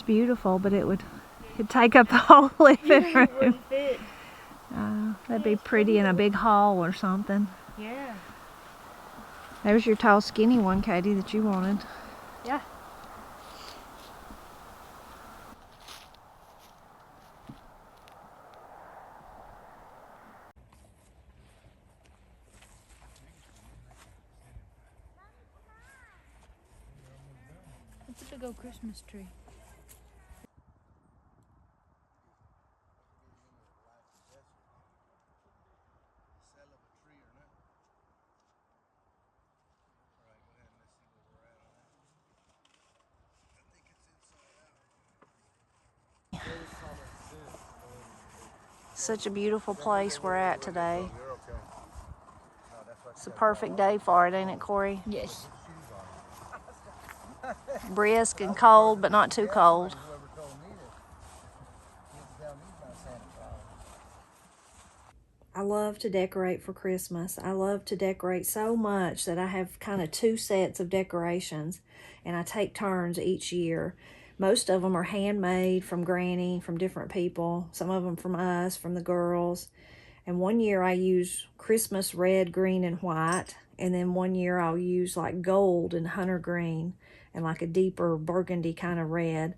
It's beautiful, but it'd take up the whole living room. Wouldn't fit. That'd be pretty in a big hall or something. Yeah. There's your tall, skinny one, Katie, that you wanted. Yeah. It's a big old Christmas tree. Such a beautiful place we're at today. It's a perfect day for it, ain't it, Corey? Yes. Brisk and cold, but not too cold. I love to decorate for Christmas. I love to decorate so much that I have kind of 2 sets of decorations, and I take turns each year. Most of them are handmade from Granny, from different people. Some of them from us, from the girls. And one year I use Christmas red, green, and white. And then one year I'll use like gold and hunter green and like a deeper burgundy kind of red.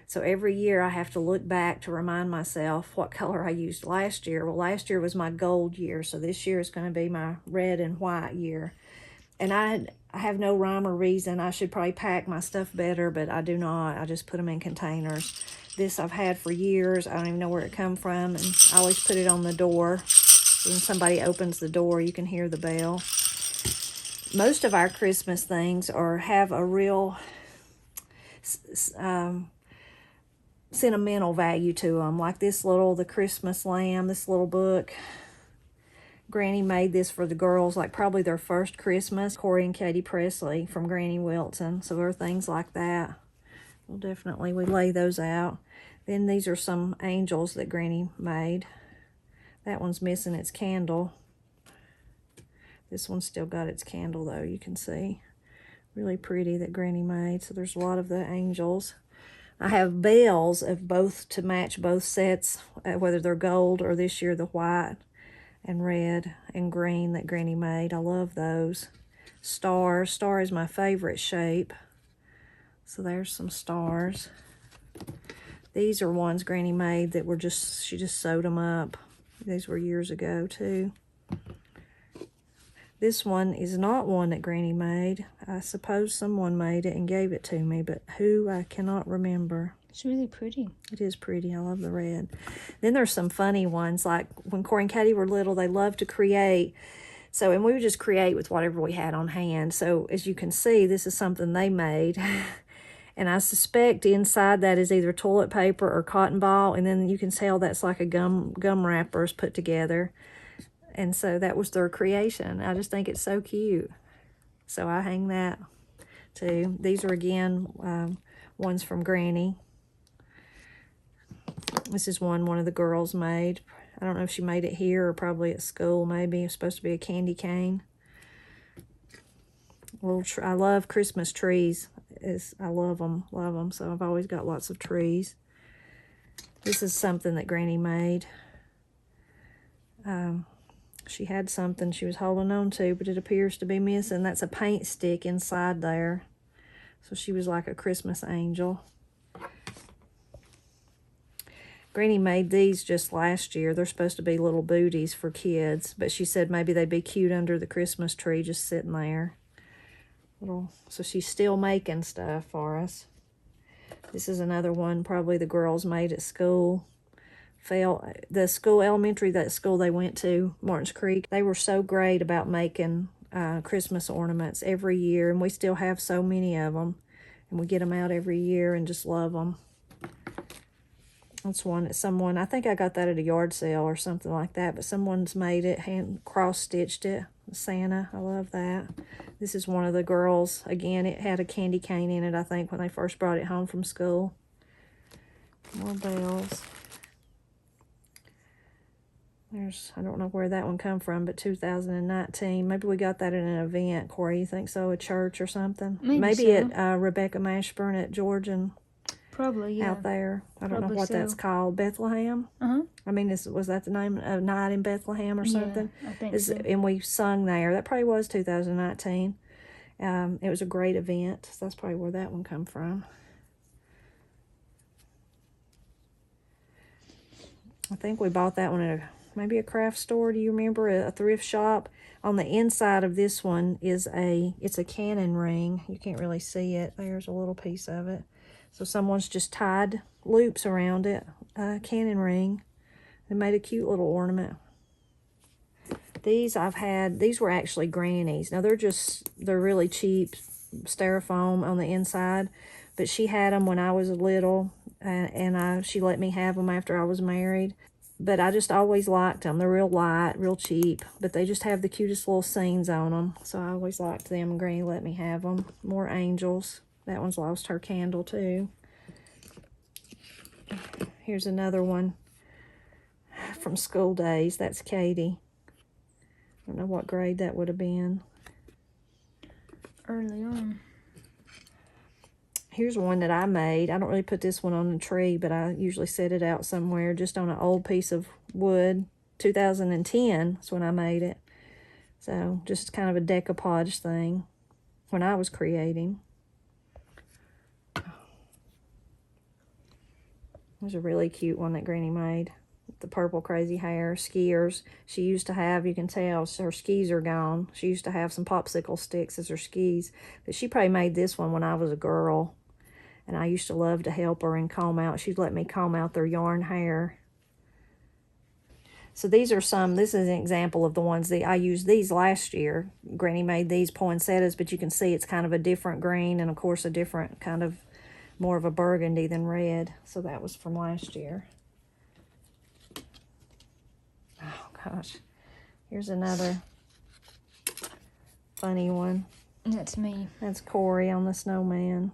So every year I have to look back to remind myself what color I used last year. Well, last year was my gold year, so this year is going to be my red and white year. And I have no rhyme or reason. I should probably pack my stuff better, but I do not. I just put them in containers. This I've had for years. I don't even know where it come from, and I always put it on the door. When somebody opens the door, you can hear the bell. Most of our Christmas things have a real sentimental value to them, like the Christmas lamb, this little book. Granny made this for the girls, like probably their first Christmas. Corey and Katie Presley from Granny Wilson. So there are things like that. We lay those out. Then these are some angels that Granny made. That one's missing its candle. This one's still got its candle though, you can see. Really pretty that Granny made. So there's a lot of the angels. I have bells of both to match both sets, whether they're gold or this year the white and red and green that Granny made. I love those. Stars. Star is my favorite shape. So there's some stars. These are ones Granny made that were she just sewed them up. These were years ago too. This one is not one that Granny made. I suppose someone made it and gave it to me, but who, I cannot remember. It's really pretty. It is pretty. I love the red. Then there's some funny ones, like when Corey and Katie were little, they loved to create. And we would just create with whatever we had on hand. So as you can see, this is something they made. And I suspect inside that is either toilet paper or cotton ball. And then you can tell that's like a gum wrappers put together. And so that was their creation. I just think it's so cute. So I hang that too. These are, again, ones from Granny. This is one of the girls made. I don't know if she made it here or probably at school, maybe. It's supposed to be a candy cane. I love Christmas trees. I love them. So I've always got lots of trees. This is something that Granny made. She had something she was holding on to, but it appears to be missing. That's a paint stick inside there. So she was like a Christmas angel. Granny made these just last year. They're supposed to be little booties for kids, but she said maybe they'd be cute under the Christmas tree just sitting there. So she's still making stuff for us. This is another one probably the girls made at school. That school they went to, Martins Creek, they were so great about making Christmas ornaments every year, and we still have so many of them, and we get them out every year and just love them. That's one that someone, I think I got that at a yard sale or something like that, but someone's made it, cross-stitched it, Santa. I love that. This is one of the girls. Again, it had a candy cane in it, I think, when they first brought it home from school. More bells. I don't know where that one come from, but 2019. Maybe we got that at an event, Corey. You think so? A church or something? Maybe so. At Rebecca Mashburn at George and Probably, yeah. out there. I don't know Probably what that's so. called. Bethlehem? Uh-huh. I mean, was that the name of Night in Bethlehem or something? Yeah, I think so. And we sung there. That probably was 2019. It was a great event. So that's probably where that one come from. I think we bought that one at maybe a craft store. Do you remember? A thrift shop. On the inside of this one is it's a cannon ring. You can't really see it. There's a little piece of it. So someone's just tied loops around it. Cannon ring. They made a cute little ornament. These were actually Granny's. Now they're really cheap styrofoam on the inside, but she had them when I was little, and she let me have them after I was married. But I just always liked them. They're real light, real cheap, but they just have the cutest little scenes on them. So I always liked them, and Granny let me have them. More angels. That one's lost her candle too. Here's another one from school days. That's Katie. I don't know what grade that would have been. Early on. Here's one that I made. I don't really put this one on the tree, but I usually set it out somewhere just on an old piece of wood. 2010 is when I made it. So just kind of a decoupage thing when I was creating. There's a really cute one that Granny made. The purple crazy hair, skiers. She used to have, you can tell, her skis are gone. She used to have some popsicle sticks as her skis. But she probably made this one when I was a girl. And I used to love to help her and comb out. She'd let me comb out their yarn hair. So this is an example of the ones that I used these last year. Granny made these poinsettias, but you can see it's kind of a different green and, of course, a different kind of more of a burgundy than red. So that was from last year. Oh, gosh. Here's another funny one. That's me. That's Corey on the snowman.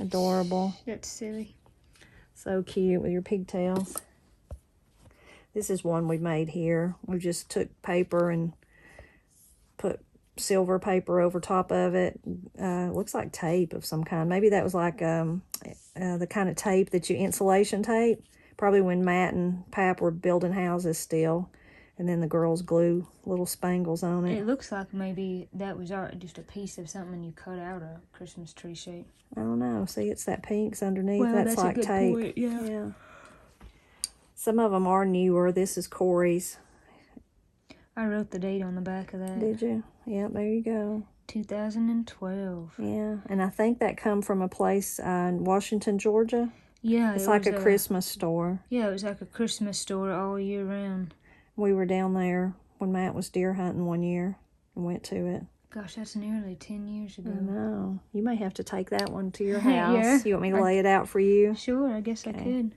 Adorable. That's silly. So cute with your pigtails. This is one we made here. We just took paper and put silver paper over top of it. Looks like tape of some kind. Maybe that was like the kind of tape that insulation tape. Probably when Matt and Pap were building houses still. And then the girls glue little spangles on it. It looks like maybe that was just a piece of something you cut out a Christmas tree shape. I don't know. See, it's that pinks underneath. Well, that's like a good tape. point, yeah. Some of them are newer. This is Corey's. I wrote the date on the back of that. Did you? Yeah, there you go. 2012. Yeah, and I think that come from a place in Washington, Georgia. Yeah. It's like a Christmas store. Yeah, it was like a Christmas store all year round. We were down there when Matt was deer hunting one year and went to it. Gosh, that's nearly 10 years ago. I know. You may have to take that one to your house. Yeah. You want me to lay it out for you? Sure, I guess I could.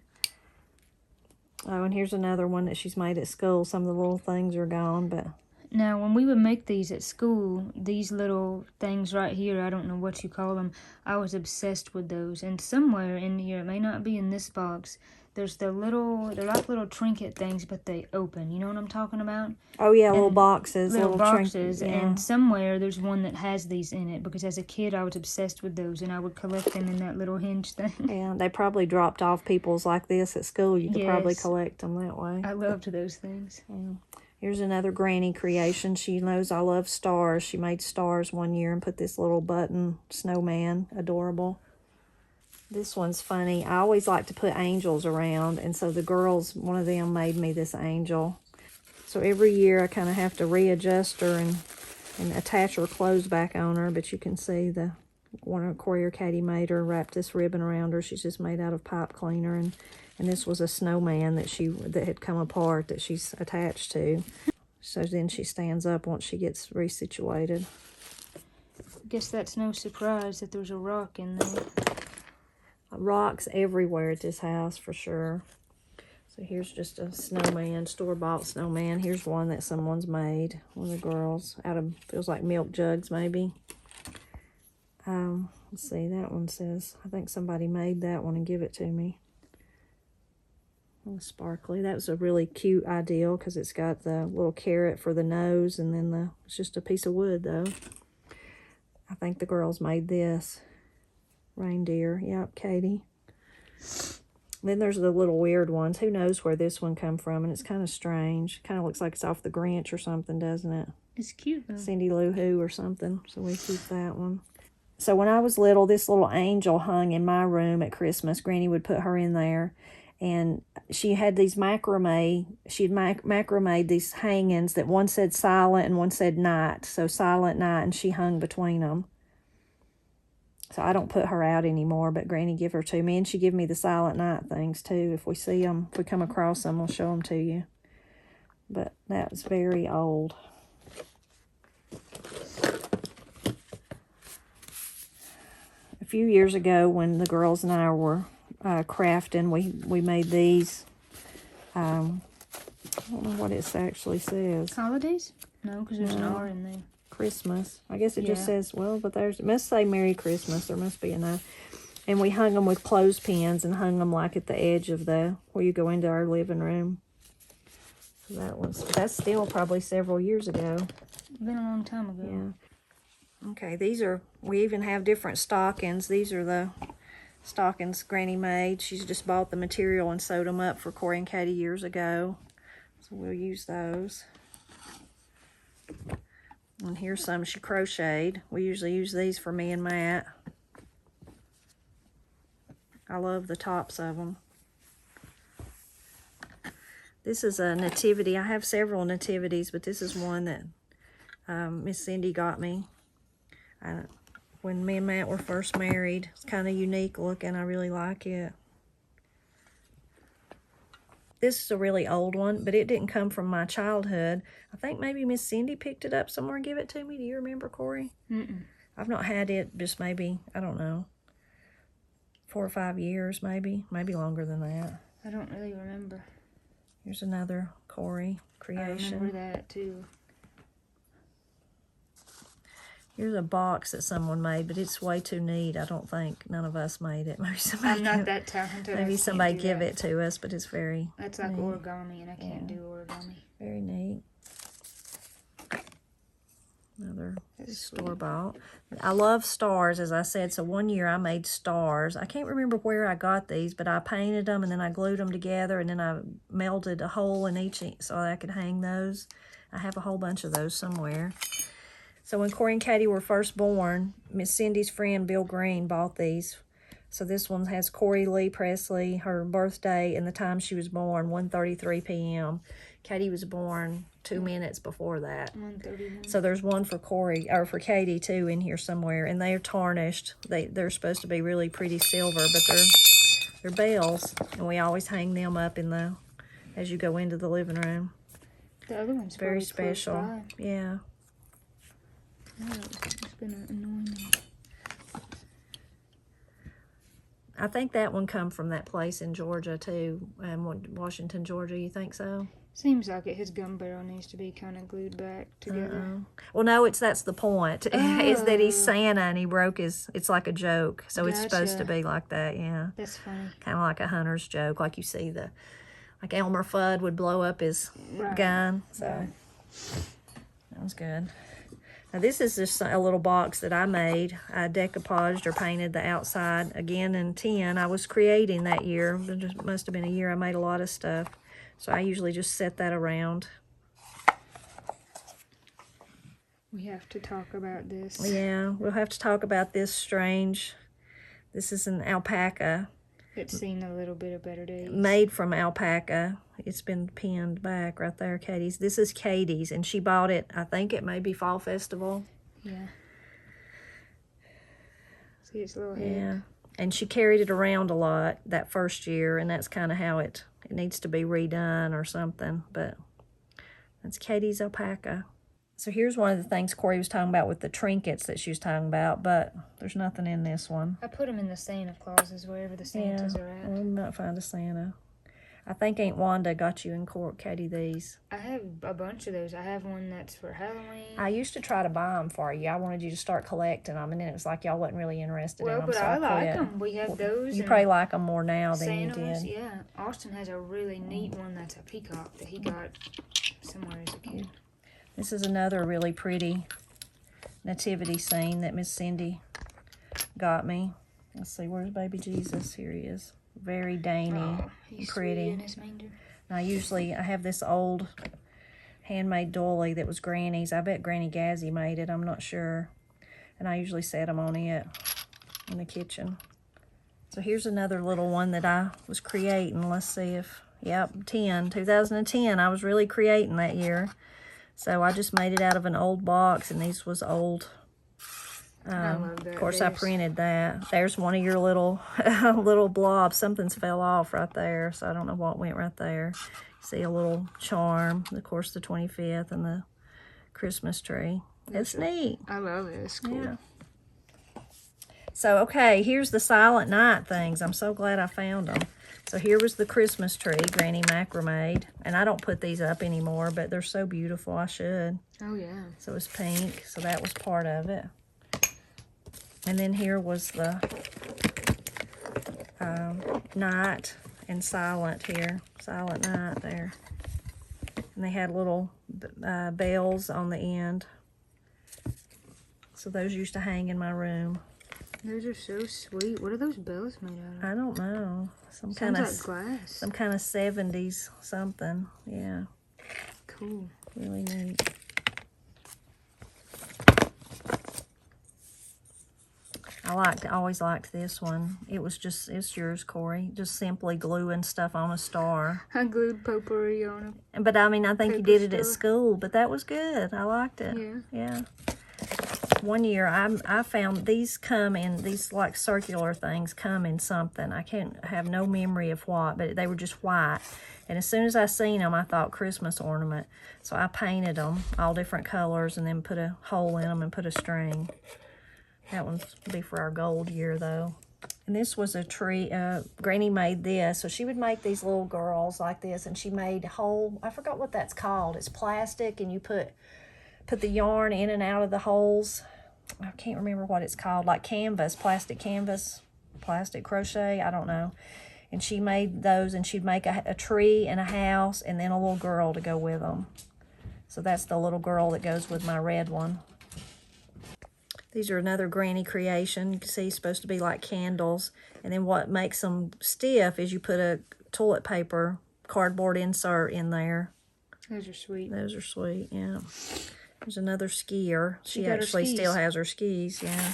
Oh, and here's another one that she's made at school. Some of the little things are gone, but... Now, when we would make these at school, these little things right here, I don't know what you call them, I was obsessed with those. And somewhere in here, it may not be in this box, there's they're like little trinket things, but they open. You know what I'm talking about? Oh, yeah, little boxes. Little boxes, yeah. And somewhere there's one that has these in it, because as a kid, I was obsessed with those, and I would collect them in that little hinge thing. Yeah, they probably dropped off people's like this at school. You could probably Yes. collect them that way. I loved those things. Yeah. Here's another Granny creation. She knows I love stars. She made stars one year and put this little button snowman. Adorable. This one's funny. I always like to put angels around, and so the girls, one of them made me this angel. So every year I kind of have to readjust her and attach her clothes back on her, but you can see the one of Corey or Katie made her, wrapped this ribbon around her. She's just made out of pipe cleaner, and this was a snowman that had come apart that she's attached to. So then she stands up once she gets resituated. Guess that's no surprise that there's a rock in there. Rocks everywhere at this house for sure. So here's just a snowman, store-bought snowman. Here's one that someone's made, one of the girls, out of, feels like milk jugs maybe. Let's see, that one says, I think somebody made that one and give it to me. Oh, sparkly. That was a really cute ideal because it's got the little carrot for the nose, and then it's just a piece of wood though. I think the girls made this. Reindeer. Yep, Katie. Then there's the little weird ones. Who knows where this one come from? And it's kind of strange. Kind of looks like it's off the Grinch or something, doesn't it? It's cute, though. Cindy Lou Who or something. So we keep that one. So when I was little, this little angel hung in my room at Christmas. Granny would put her in there. And she had these macrame. She'd macrame these hangings that one said silent and one said night. So silent night, and she hung between them. So I don't put her out anymore, but Granny give her to me. And she give me the silent night things, too. If we see them, if we come across them, we'll show them to you. But that was very old. A few years ago, when the girls and I were crafting, we made these. I don't know what it actually says. Holidays? No, because there's an R in there. Christmas. I guess it just says, well, but it must say Merry Christmas. There must be enough. And we hung them with clothespins and hung them like at the edge of where you go into our living room. So that's still probably several years ago. Been a long time ago. Yeah. Okay, we even have different stockings. These are the stockings Granny made. She's just bought the material and sewed them up for Corey and Katie years ago. So we'll use those. And here's some she crocheted. We usually use these for me and Matt. I love the tops of them. This is a nativity. I have several nativities, but this is one that Miss Cindy got me when me and Matt were first married. It's kind of unique looking. I really like it. This is a really old one, but it didn't come from my childhood. I think maybe Miss Cindy picked it up somewhere and gave it to me. Do you remember, Corey? Mm-mm. I've not had it just maybe, I don't know, 4 or 5 years maybe. Maybe longer than that. I don't really remember. Here's another Corey creation. I remember that, too. Here's a box that someone made, but it's way too neat. I don't think none of us made it. Maybe somebody. I'm not that talented. Maybe somebody give it to us, but it's very. That's like neat. origami, and I can't do origami. Very neat. Another store-bought. I love stars, as I said. So one year I made stars. I can't remember where I got these, but I painted them and then I glued them together and then I melted a hole in each so I could hang those. I have a whole bunch of those somewhere. So when Corey and Katie were first born, Miss Cindy's friend Bill Green bought these. So this one has Corey Lee Presley, her birthday, and the time she was born, 1:33 p.m. Katie was born 2 minutes before that. 1:31. So there's one for Corey, or for Katie too, in here somewhere, and they are tarnished. They're supposed to be really pretty silver, but they're bells, and we always hang them up as you go into the living room. The other one's very special. Yeah. Oh, it's gonna annoy me. I think that one come from that place in Georgia too, Washington, Georgia. You think so? Seems like it. His gun barrel needs to be kind of glued back together. Well, no, that's the point. Is that he's Santa and he broke his. It's like a joke, so it's supposed to be like that. Yeah. That's funny. Kind of like a hunter's joke, like you see like Elmer Fudd would blow up his gun. So that was good. Now this is just a little box that I made. I decoupaged or painted the outside again in tin. I was creating that year. It must have been a year I made a lot of stuff. So I usually just set that around. We have to talk about this. Yeah, we'll have to talk about this strange. This is an alpaca. It's seen a little bit of better days. Made from alpaca. It's been pinned back right there, Katie's. This is Katie's, and she bought it, I think it may be Fall Festival. Yeah. See its little head? Yeah. And she carried it around a lot that first year, and that's kind of how it needs to be redone or something. But that's Katie's alpaca. So here's one of the things Corey was talking about with the trinkets that she was talking about, but there's nothing in this one. I put them in the Santa Clauses, wherever the Santas are at. We'll not find a Santa. I think Aunt Wanda got you and Katie these. I have a bunch of those. I have one that's for Halloween. I used to try to buy them for you. I wanted you to start collecting them, and then it was like y'all wasn't really interested in them. Well, but so I like quit. them. We have those. You probably like them more now than Santas, you did. Yeah. Austin has a really neat one that's a peacock that he got somewhere as a kid. This is another really pretty nativity scene that Miss Cindy got me. Let's see, where's baby Jesus? Here he is. Very dainty, Oh, he's pretty. sweet in his manger. I have this old handmade doily that was Granny's. I bet Granny Gazzy made it. I'm not sure. And I usually set them on it in the kitchen. So here's another little one that I was creating. Let's see if, yep, 2010. I was really creating that year. So I just made it out of an old box, and these was old. I love that. Of course, I printed that. There's one of your little little blobs. Something's fell off right there, so I don't know what went right there. See a little charm, of course, the 25th, and the Christmas tree. It's neat. I love it. It's cool. Yeah. So, okay, here's the Silent Night things. I'm so glad I found them. So here was the Christmas tree Granny macrame'd. And I don't put these up anymore, but they're so beautiful. I should. Oh, yeah. So it's pink. So that was part of it. And then here was the night and silent here. Silent night there. And they had little bells on the end. So those used to hang in my room. Those are so sweet. What are those bells made out of? I don't know. Sounds like glass. Some kind of 70s something. Yeah. Cool. Really neat. I always liked this one. It's yours, Corey. Just simply gluing stuff on a star. I glued potpourri on it. But I mean, I think you did it at star. school, but that was good. I liked it. Yeah. One year I found these come in, these like circular things come in something. I have no memory of what, but they were just white. And as soon as I seen them, I thought Christmas ornament. So I painted them all different colors and then put a hole in them and put a string. That one's be for our gold year though. And this was a tree, Granny made this. So she would make these little girls like this, and she made whole, I forgot what that's called. It's plastic, and you put the yarn in and out of the holes. I can't remember what it's called, like canvas, plastic crochet, I don't know. And she made those, and she'd make a tree and a house and then a little girl to go with them. So that's the little girl that goes with my red one. These are another Granny creation. You can see it's supposed to be like candles. And then what makes them stiff is you put a toilet paper cardboard insert in there. Those are sweet. Those are sweet, yeah. There's another skier. She got her actually skis. still has her skis, yeah.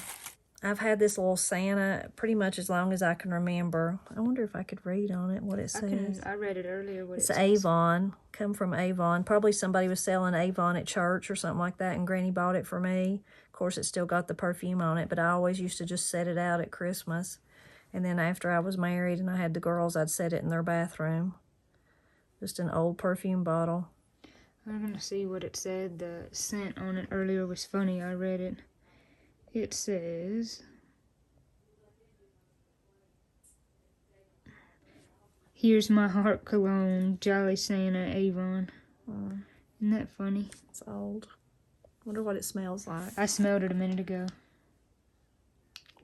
I've had this little Santa pretty much as long as I can remember. I wonder if I could read on it what it says. I read it earlier. It's Avon. Come from Avon. Probably somebody was selling Avon at church or something like that, and Granny bought it for me. Of course, it's still got the perfume on it, but I always used to just set it out at Christmas. And then after I was married and I had the girls, I'd set it in their bathroom. Just an old perfume bottle. I'm going to see what it said. The scent on it earlier was funny. I read it. It says, "Here's my heart cologne, Jolly Santa, Avon." Isn't that funny? It's old. Wonder what it smells like. I smelled it a minute ago.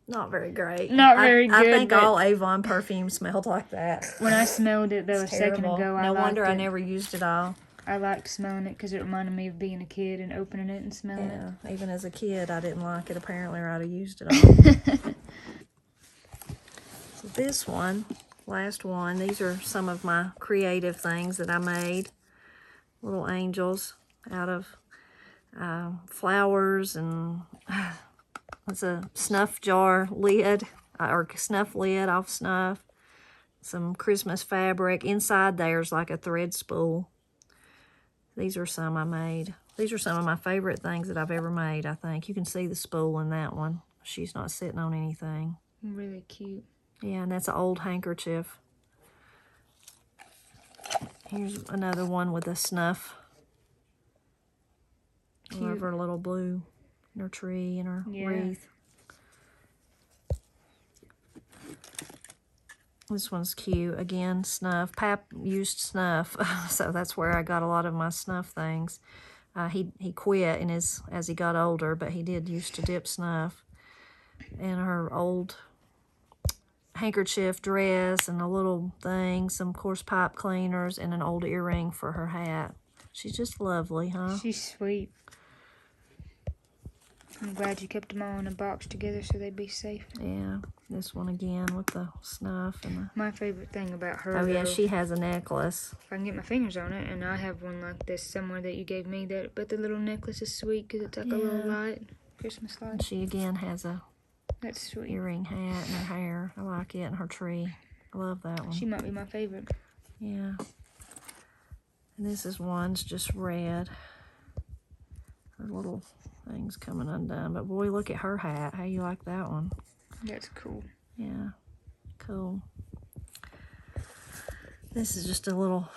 Not very great. Not very good. I think all Avon perfume smelled like that. When I smelled it, though, a second Terrible. ago, No wonder I never used it all. I liked smelling it because it reminded me of being a kid and opening it and smelling it. Yeah, even as a kid, I didn't like it. Apparently, or I'd have used it all. So this one, last one, these are some of my creative things that I made. Little angels out of flowers, and it's a snuff jar lid, or snuff lid off snuff. Some Christmas fabric. Inside there's like a thread spool. These are some I made. These are some of my favorite things that I've ever made, I think. You can see the spool in that one. She's not sitting on anything. Really cute. Yeah, and that's an old handkerchief. Here's another one with a snuff. I love her little blue and her tree and her wreath. This one's cute. Again, snuff. Pap used snuff, so that's where I got a lot of my snuff things. He quit as he got older, but he did used to dip snuff. And her old handkerchief dress and a little thing, some coarse pipe cleaners, and an old earring for her hat. She's just lovely, huh? She's sweet. I'm glad you kept them all in a box together so they'd be safe. Yeah, this one again with the snuff and the... My favorite thing about her, Oh, yeah, though, she has a necklace. if I can get my fingers on it, and I have one like this somewhere that you gave me, but the little necklace is sweet because it's like a little light, Christmas light. And she again has a That's sweet. earring hat and her hair. I like it, and her tree. I love that one. She might be my favorite. Yeah. And this is one's just red. Her little thing's coming undone. But boy, look at her hat. How you like that one? That's cool. Yeah, cool. This is just a little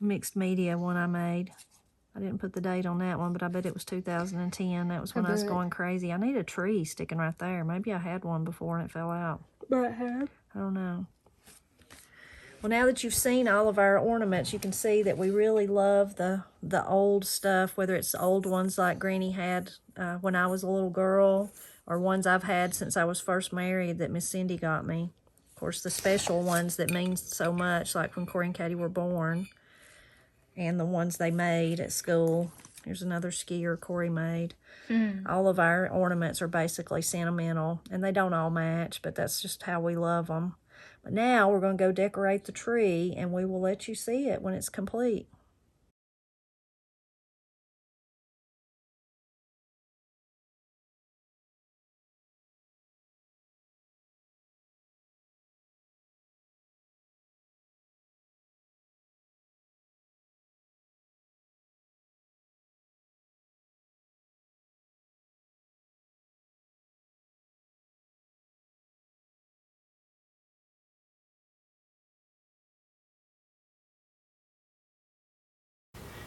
mixed media one I made. I didn't put the date on that one, but I bet it was 2010. That was when I was going crazy. I need a tree sticking right there. Maybe I had one before and it fell out. Might have. I don't know. Well, now that you've seen all of our ornaments, you can see that we really love the old stuff, whether it's the old ones like Granny had when I was a little girl, or ones I've had since I was first married that Miss Cindy got me. Of course, the special ones that mean so much, like when Corey and Katie were born, and the ones they made at school. Here's another skier Corey made. All of our ornaments are basically sentimental, and they don't all match, but that's just how we love them. But now we're going to go decorate the tree, and we will let you see it when it's complete.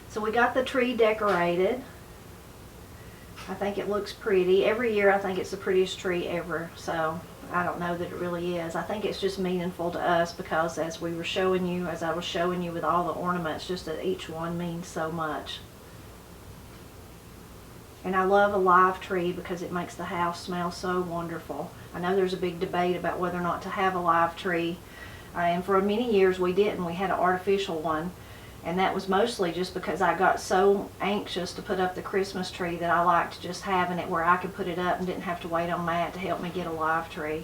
So we got the tree decorated. I think it looks pretty. Every year I think it's the prettiest tree ever, so I don't know that it really is. I think it's just meaningful to us because as I was showing you with all the ornaments, just that each one means so much. And I love a live tree because it makes the house smell so wonderful. I know there's a big debate about whether or not to have a live tree, and for many years we didn't. We had an artificial one. And that was mostly just because I got so anxious to put up the Christmas tree that I liked just having it where I could put it up and didn't have to wait on Matt to help me get a live tree.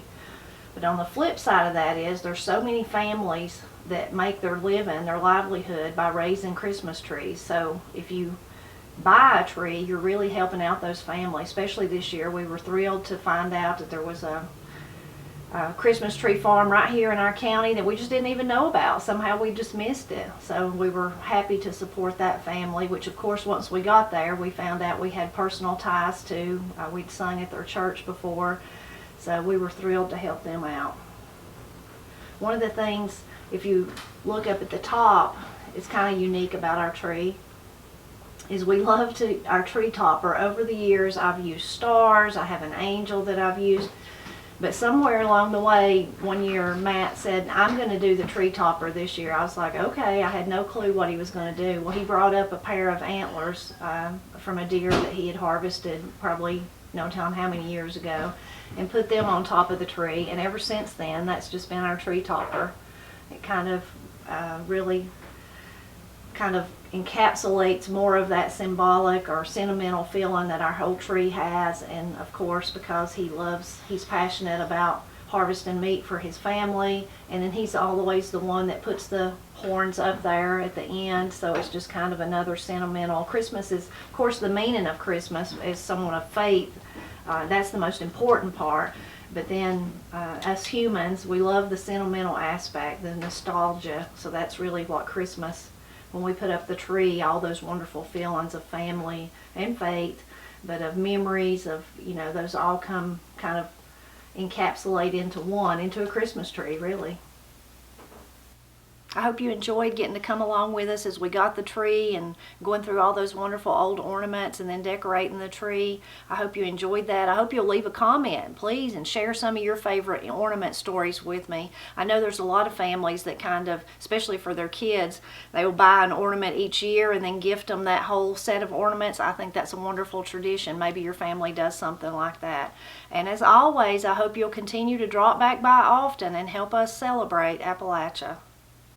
But on the flip side of that is there's so many families that make their living, their livelihood, by raising Christmas trees. So if you buy a tree, you're really helping out those families. Especially this year, we were thrilled to find out that there was a Christmas tree farm right here in our county that we just didn't even know about. Somehow we just missed it. So we were happy to support that family, which of course once we got there we found out we had personal ties to. We'd sung at their church before, so we were thrilled to help them out. One of the things, if you look up at the top, it's kind of unique about our tree, is we love our tree topper. Over the years I've used stars, I have an angel that I've used. But somewhere along the way, one year Matt said, I'm going to do the tree topper this year. I was like, okay. I had no clue what he was going to do. Well, he brought up a pair of antlers from a deer that he had harvested probably no telling how many years ago, and put them on top of the tree. And ever since then, that's just been our tree topper. It kind of really kind of encapsulates more of that symbolic or sentimental feeling that our whole tree has. And of course, because he's passionate about harvesting meat for his family, and then he's always the one that puts the horns up there at the end, so it's just kind of another sentimental. Christmas is, of course, the meaning of Christmas is somewhat of faith. That's the most important part. But then us humans, we love the sentimental aspect, the nostalgia. So that's really what Christmas, when we put up the tree, all those wonderful feelings of family and faith, but of memories of, those all come kind of encapsulate into a Christmas tree, really. I hope you enjoyed getting to come along with us as we got the tree and going through all those wonderful old ornaments and then decorating the tree. I hope you enjoyed that. I hope you'll leave a comment, please, and share some of your favorite ornament stories with me. I know there's a lot of families that kind of, especially for their kids, they will buy an ornament each year and then gift them that whole set of ornaments. I think that's a wonderful tradition. Maybe your family does something like that. And as always, I hope you'll continue to drop back by often and help us celebrate Appalachia.